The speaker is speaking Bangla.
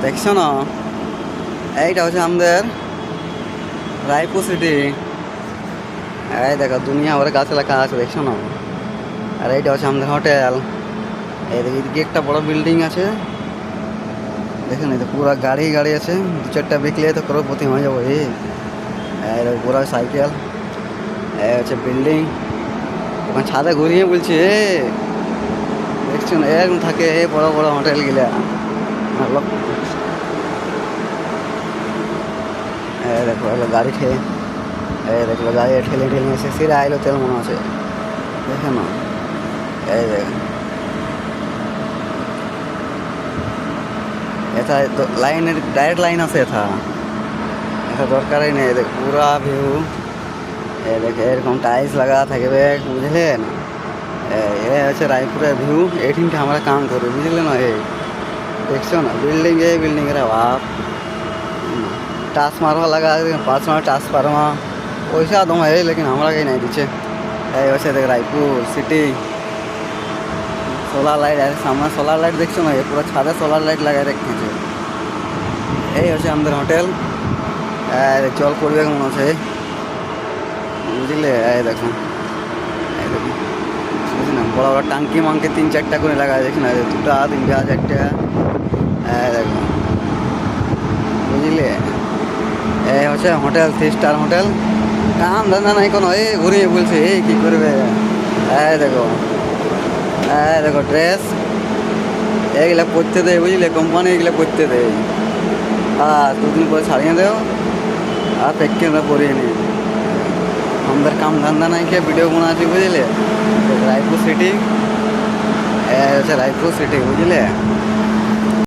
দেখছো না, এইটা হচ্ছে আমাদের রায়পুর সিটি। এই দেখো দুনিয়া ভরে গাছ লেখা আছে, দেখছো না। আর এইটা হচ্ছে আমাদের হোটেল। এইদিকে একটা বড় বিল্ডিং আছে, দেখেন এই তো পুরা গাড়ি গাড়ি আছে। দু চারটা বিকলে তো করোড়পতি হয়ে যাবো। এই পুরা সাইকেল, এই হচ্ছে বিল্ডিং। ওখানে ছাদে ঘুরিয়ে বলছি দেখছো না, এরকম থাকে এই বড় বড় হোটেল গিলা। দেখো এলো গাড়ি খেয়ে, দেখলো গাড়ি ঠেলে ঠেলে এসে সিরা আইলো তেল মনে আছে, দেখে না। এই দেখ এটা লাইনের ডাইরেক্ট লাইন আছে, এটা এটা দরকারই নেই। দেখ পুরা ভিউ, দেখে এরকম টাইলস লাগা থাকবে, বুঝলেন। এ হচ্ছে রায়পুরের ভিউ। এইটিনটা আমরা কাম করি, বুঝলেন না। এই দেখছো না বিল্ডিং, এই বিল্ডিং এর বাপ টাচ মারवा लगा, 5 मिनट टाच मारवा पैसा दम है, लेकिन हमारा कहीं नहीं दीचे। वैसे देख रायपुर सिटी सोलार लाइट है सामने, सोलार लाइट देखो ना, ये पूरा छादे सोलार लाइट लगा रखे हैं। এই হচ্ছে আমাদের হোটেল। জল পড়বে মনে হচ্ছে, বুঝলে। এই দেখো, এই দেখো বুঝলি না, বড় বড় টাঙ্কি মাঙ্কি 3-4টা করে লাগা, দেখি না 2টা 3টা 4টা। দেখো বুঝলে, এই হচ্ছে হোটেল, 3 স্টার হোটেল। কাম ধান্দা নাই কোনো, এই ঘুরিয়ে বলছে এই কী করবে। দেখো, দেখো ড্রেস এইগুলা পরতে দেয়, বুঝলে, কোম্পানি এগুলো পরতে দেয়। আর 2 দিন পরে ছাড়িয়ে দেও আর প্যাকেট পরিয়ে নি। আমাদের কাম ধান্দা নাই, খেয়ে ভিডিও বানাচ্ছি, বুঝলে। রায়পুর সিটি, হচ্ছে রায়পুর সিটি, বুঝলে।